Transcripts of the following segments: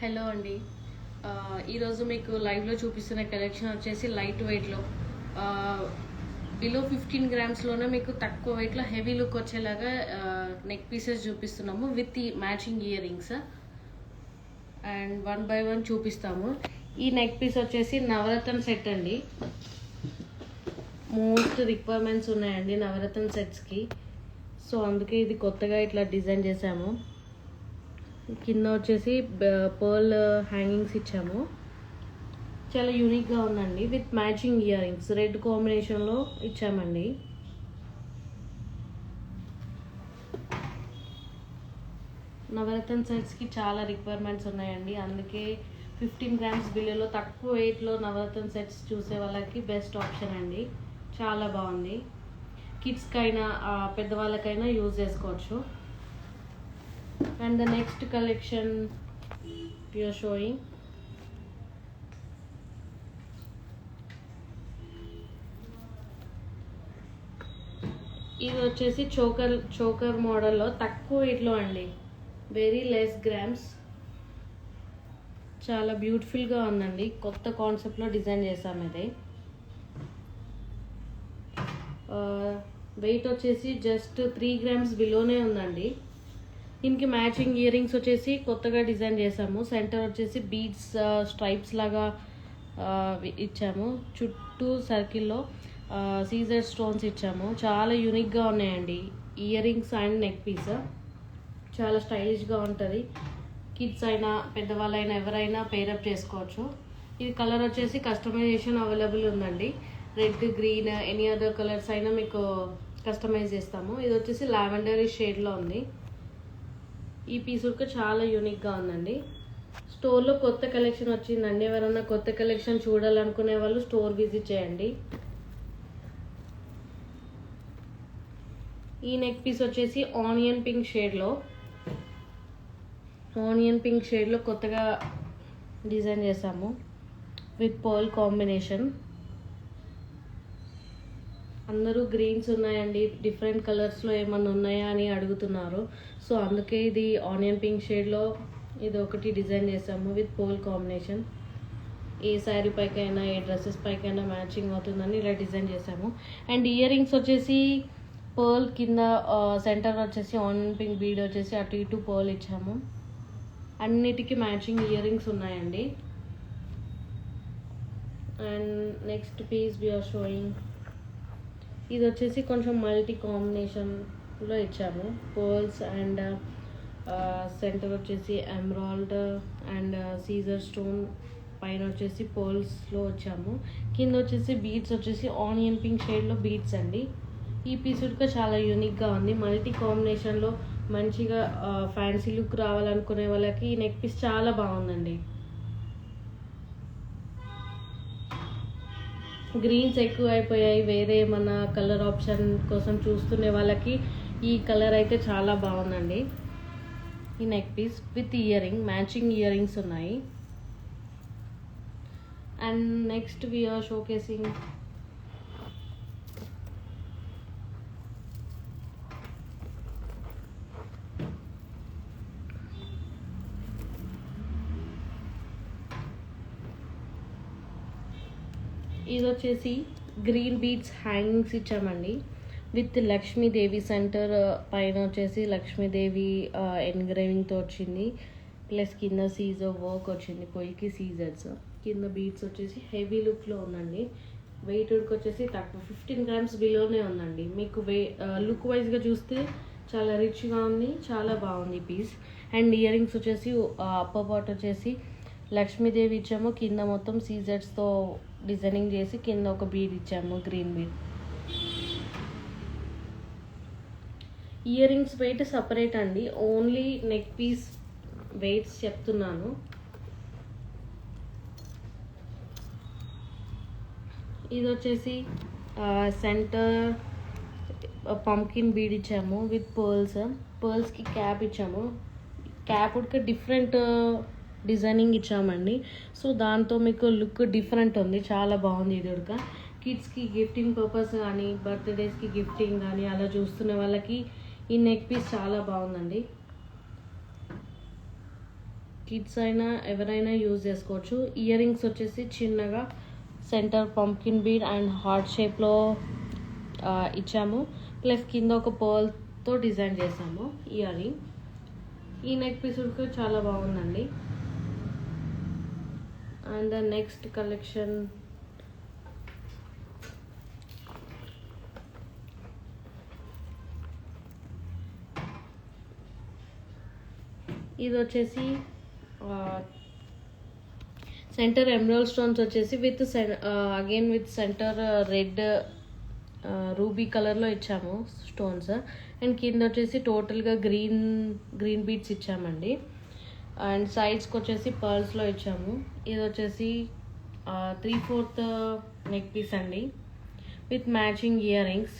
Hello అండి. ఈరోజు మీకు లైవ్లో చూపిస్తున్న కలెక్షన్ వచ్చేసి లైట్ వెయిట్లో బిలో 15 గ్రామ్స్లోనే మీకు తక్కువ వెయిట్లో హెవీ లుక్ వచ్చేలాగా నెక్ పీసెస్ చూపిస్తున్నాము విత్ ఈ matching ear rings. And 1 by 1 చూపిస్తాము. ఈ నెక్ పీస్ వచ్చేసి నవరత్న సెట్ అండి. మోస్ట్ రిక్వైర్మెంట్స్ ఉన్నాయండి నవరత్న సెట్స్కి. సో అందుకే ఇది కొత్తగా ఇట్లా డిజైన్ చేసాము. కింద వచ్చేసి పర్ల్ హ్యాంగింగ్స్ ఇచ్చాము. చాలా యూనిక్గా ఉందండి. With matching ear rings red కాంబినేషన్లో ఇచ్చామండి. నవరత్న సెట్స్కి చాలా రిక్వైర్మెంట్స్ ఉన్నాయండి. అందుకే 15 గ్రామ్స్ బిల్లులో తక్కువ వెయిట్లో నవరత్న సెట్స్ చూసే వాళ్ళకి బెస్ట్ ఆప్షన్ అండి. చాలా బాగుంది. కిడ్స్కైనా పెద్దవాళ్ళకైనా యూజ్ చేసుకోవచ్చు. And the next collection we are showing ఇది వచ్చేసి చోకర్ మోడల్లో తక్కువ వెయిట్లో అండి. Very less grams. చాలా బ్యూటిఫుల్గా ఉందండి. కొత్త కాన్సెప్ట్లో డిజైన్ చేసాము. ఇది వెయిట్ వచ్చేసి జస్ట్ 3 గ్రామ్స్ బిలోనే ఉందండి. దీనికి మ్యాచింగ్ ఇయర్ రింగ్స్ వచ్చేసి కొత్తగా డిజైన్ చేసాము. సెంటర్ వచ్చేసి బీడ్స్ స్ట్రైప్స్ లాగా ఇచ్చాము. చుట్టూ సర్కిల్లో సీజర్ స్టోన్స్ ఇచ్చాము. చాలా యూనిక్గా ఉన్నాయండి ear rings and neck piece. చాలా స్టైలిష్గా ఉంటుంది. కిడ్స్ అయినా పెద్దవాళ్ళైనా ఎవరైనా పేరప్ చేసుకోవచ్చు. ఇది కలర్ వచ్చేసి కస్టమైజేషన్ అవైలబుల్ ఉందండి. Red, green, any other colours అయినా మీకు కస్టమైజ్ చేస్తాము. ఇది వచ్చేసి లావెండరీ షేడ్లో ఉంది. ఈ పీస్ కూడా చాలా యూనిక్గా ఉందండి. స్టోర్లో కొత్త కలెక్షన్ వచ్చిందండి. ఎవరైనా కొత్త కలెక్షన్ చూడాలనుకునే వాళ్ళు స్టోర్ విజిట్ చేయండి. ఈ నెక్ పీస్ వచ్చేసి ఆనియన్ పింక్ షేడ్లో కొత్తగా డిజైన్ చేసాము విత్ పర్ల్ కాంబినేషన్. అందరూ గ్రీన్స్ ఉన్నాయండి, డిఫరెంట్ కలర్స్లో ఏమన్నా ఉన్నాయా అని అడుగుతున్నారు. సో అందుకే ఇది ఆనియన్ పింక్ షేడ్లో ఇది ఒకటి డిజైన్ చేసాము విత్ పోల్ కాంబినేషన్. ఏ శారీ పైకైనా ఏ డ్రెస్సెస్ పైకైనా మ్యాచింగ్ అవుతుందని ఇలా డిజైన్ చేసాము. అండ్ ఇయర్ రింగ్స్ వచ్చేసి పర్ల్ కింద సెంటర్ వచ్చేసి ఆనియన్ పింక్ బీడ్ వచ్చేసి అటు ఇటు పర్ల్ ఇచ్చాము. అన్నిటికీ మ్యాచింగ్ ఇయర్ రింగ్స్ ఉన్నాయండి. And next piece we are showing. ఇది వచ్చేసి కొంచెం మల్టీ కాంబినేషన్లో ఇచ్చాము. పర్ల్స్ అండ్ సెంటర్ వచ్చేసి ఎమరాల్డ్ అండ్ సీజర్ స్టోన్, పైన వచ్చేసి పర్ల్స్లో వచ్చాము. కింద వచ్చేసి బీడ్స్ వచ్చేసి ఆనియన్ పింక్ షేడ్లో బీడ్స్ అండి. ఈ పీస్ కూడా చాలా యూనిక్గా ఉంది. మల్టీ కాంబినేషన్లో మంచిగా ఫ్యాన్సీ లుక్ రావాలనుకునే వాళ్ళకి ఈ నెక్ పీస్ చాలా బాగుందండి. గ్రీన్స్ ఎక్కువ అయిపోయాయి, వేరే ఏమన్నా కలర్ ఆప్షన్ కోసం చూస్తునే వాళ్ళకి ఈ కలర్ అయితే చాలా బాగుందండి. ఈ neck piece with earring, matching earrings ఉన్నాయి. And next we are showcasing ఇది వచ్చేసి గ్రీన్ బీడ్స్ హ్యాంగింగ్స్ ఇచ్చామండి విత్ లక్ష్మీదేవి. సెంటర్ పైన వచ్చేసి లక్ష్మీదేవి ఎన్గ్రేవింగ్తో వచ్చింది. ప్లస్ కింద సీజర్ వర్క్ వచ్చింది, పొయ్యికి సీజర్స్. కింద బీడ్స్ వచ్చేసి హెవీ లుక్లో ఉందండి. వెయిట్ వచ్చేసి తక్కువ 15 గ్రామ్స్ బిలోనే ఉందండి. మీకు లుక్ వైజ్గా చూస్తే చాలా రిచ్గా ఉంది, చాలా బాగుంది పీస్. అండ్ ఇయర్ రింగ్స్ వచ్చేసి అప్పర్ పార్ట్ వచ్చేసి లక్ష్మీదేవి ఇచ్చాము. కింద మొత్తం సీజర్స్తో డిజైనింగ్ చేసి కింద ఒక బీడ్ ఇచ్చాము, green bead. Ear rings weight separate అండి. ఓన్లీ నెక్ పీస్ వెయిట్స్ చెప్తున్నాను. ఇది వచ్చేసి సెంటర్ పంకిన్ బీడ్ ఇచ్చాము విత్ పర్ల్స్కి క్యాప్ ఇచ్చాము. క్యాప్ ఉడక డిఫరెంట్ డిజైనింగ్ ఇచ్చామండి. సో దాంతో మీకు లుక్ డిఫరెంట్ ఉంది, చాలా బాగుంది. ఇది ఉడక కిడ్స్కి గిఫ్టింగ్ పర్పస్ కానీ బర్త్డేస్కి గిఫ్టింగ్ కానీ అలా చూస్తున్న వాళ్ళకి ఈ నెక్ పీస్ చాలా బాగుందండి. కిడ్స్ అయినా ఎవరైనా యూజ్ చేసుకోవచ్చు. ఇయర్ రింగ్స్ వచ్చేసి చిన్నగా centre pumpkin bead and heart షేప్లో ఇచ్చాము. ప్లస్ కింద ఒక పర్ల్తో డిజైన్ చేసాము ఇయర్ రింగ్. ఈ నెక్ పీస్ కూడా చాలా బాగుందండి. అండ్ ద నెక్స్ట్ కలెక్షన్ ఇది వచ్చేసి సెంటర్ ఎమరాల్డ్ స్టోన్స్ వచ్చేసి with again with centre red ruby కలర్లో ఇచ్చాము స్టోన్స్. అండ్ కింద వచ్చేసి టోటల్గా గ్రీన్ బీడ్స్ ఇచ్చామండి. అండ్ సైడ్స్కి వచ్చేసి పర్ల్స్లో ఇచ్చాము. ఇది వచ్చేసి 3/4 నెక్ పీస్ అండి with matching ear rings.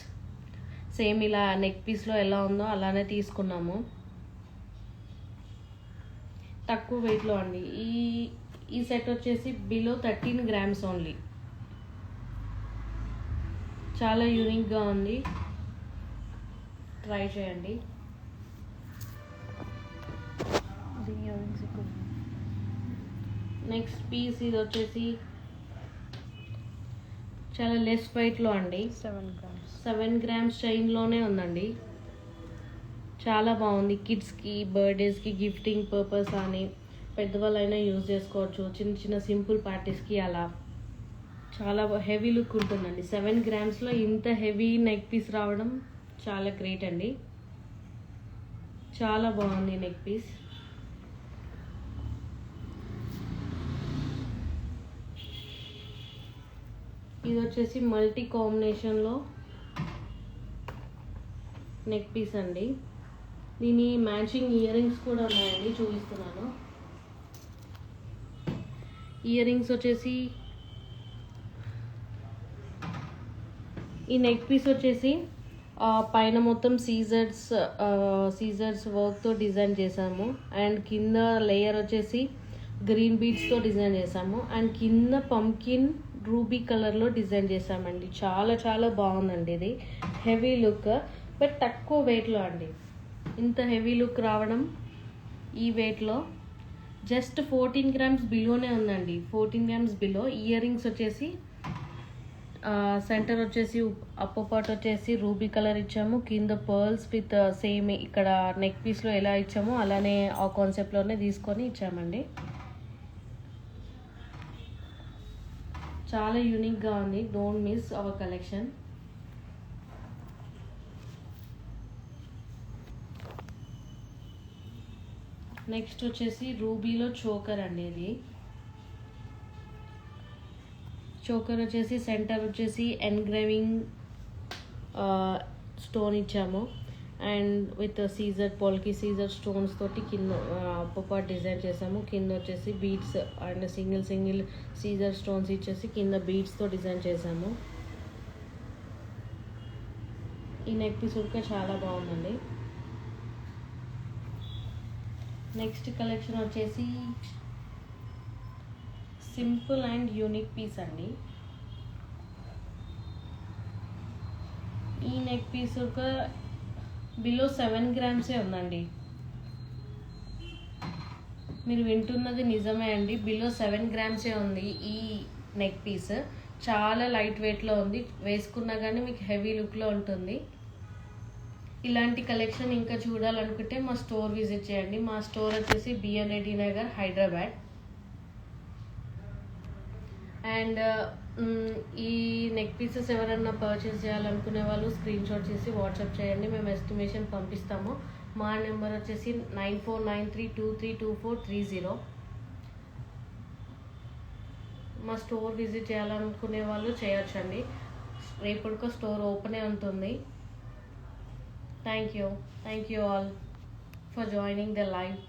Same ఇలా నెక్ పీస్లో ఎలా ఉందో అలానే తీసుకున్నాము. తక్కువ వెయిట్లో అండి. ఈ సెట్ వచ్చేసి బిలో 13 grams ఓన్లీ. చాలా యూనిక్గా ఉంది, ట్రై చేయండి. నెక్స్ట్ పీస్ ఇది వచ్చేసి చాలా లెస్ వెయిట్లో అండి. 7 grams చైన్లోనే ఉందండి. చాలా బాగుంది. కిడ్స్కి బర్త్డేస్కి గిఫ్టింగ్ పర్పస్ అని పెద్దవాళ్ళైనా యూజ్ చేసుకోవచ్చు. చిన్న చిన్న సింపుల్ పార్టీస్కి అలా చాలా హెవీ లుక్ ఉంటుందండి. 7 grams ఇంత హెవీ నెక్ పీస్ రావడం చాలా గ్రేట్ అండి. చాలా బాగుంది నెక్ పీస్. ఇది వచ్చేసి మల్టీ కాంబినేషన్లో నెక్ పీస్ అండి. దీని మ్యాచింగ్ ఇయర్ రింగ్స్ కూడా ఉన్నాయండి, చూపిస్తున్నాను. ఇయర్ రింగ్స్ వచ్చేసి ఈ నెక్ పీస్ వచ్చేసి పైన మొత్తం సీజర్స్ వర్క్తో డిజైన్ చేసాము. అండ్ కింద లేయర్ వచ్చేసి గ్రీన్ బీడ్స్తో డిజైన్ చేసాము. అండ్ కింద పంకిన్ రూబీ కలర్లో డిజైన్ చేసామండి. చాలా చాలా బాగుందండి. ఇది హెవీ లుక్ బట్ తక్కువ వెయిట్లో అండి. ఇంత హెవీ లుక్ రావడం ఈ వెయిట్లో జస్ట్ 14 grams బిలోనే ఉందండి. 14 grams బిలో. ఇయర్ రింగ్స్ వచ్చేసి సెంటర్ వచ్చేసి అప్పర్ పార్ట్ వచ్చేసి రూబీ కలర్ ఇచ్చాము. కింద పర్ల్స్ విత్ సేమ్ ఇక్కడ నెక్ పీస్లో ఎలా ఇచ్చామో అలానే ఆ కాన్సెప్ట్లోనే తీసుకొని ఇచ్చామండి. చాలా యూనిక్గా ఉంది. Don't miss our collection. Next వచ్చేసి రూబీలో చోకర్ అండి. ఇది చోకర్ వచ్చేసి సెంటర్ వచ్చేసి ఎన్గ్రేవింగ్ స్టోన్ ఇచ్చాము. అండ్ విత్ పోల్కి సీజర్ స్టోన్స్ తోటి కింద అప్పర్ పార్ట్ డిజైన్ చేసాము. కింద వచ్చేసి బీడ్స్ అండ్ సింగిల్ సీజర్ స్టోన్స్ ఇచ్చేసి కింద బీడ్స్తో డిజైన్ చేసాము. ఈ నెక్ పీస్ కూడా చాలా బాగుందండి. నెక్స్ట్ కలెక్షన్ వచ్చేసి సింపుల్ అండ్ యూనిక్ పీస్ అండి. ఈ నెక్ పీస్ ఒక బిలో 7 grams ఉందండి. మీరు వింటున్నది నిజమే అండి. బిలో 7 grams ఉంది ఈ నెక్ పీస్. చాలా లైట్ వెయిట్లో ఉంది. వేసుకున్నా కానీ మీకు హెవీ లుక్లో ఉంటుంది. ఇలాంటి కలెక్షన్ ఇంకా చూడాలనుకుంటే మా స్టోర్ విజిట్ చేయండి. మా స్టోర్ వచ్చేసి బిఎన్ రెడ్డి నగర్, హైదరాబాద్. అండ్ ఈ నెక్ పీసెస్ ఎవరన్నా పర్చేస్ చేయాలనుకునే వాళ్ళు స్క్రీన్ షాట్ చేసి వాట్సాప్ చేయండి. మేము ఎస్టిమేషన్ పంపిస్తాము. మా నెంబర్ వచ్చేసి 9493232430. మా స్టోర్ విజిట్ చేయాలనుకునే వాళ్ళు చేయొచ్చండి. రేపటికో స్టోర్ ఓపెనే ఉంటుంది. Thank you all for joining the live.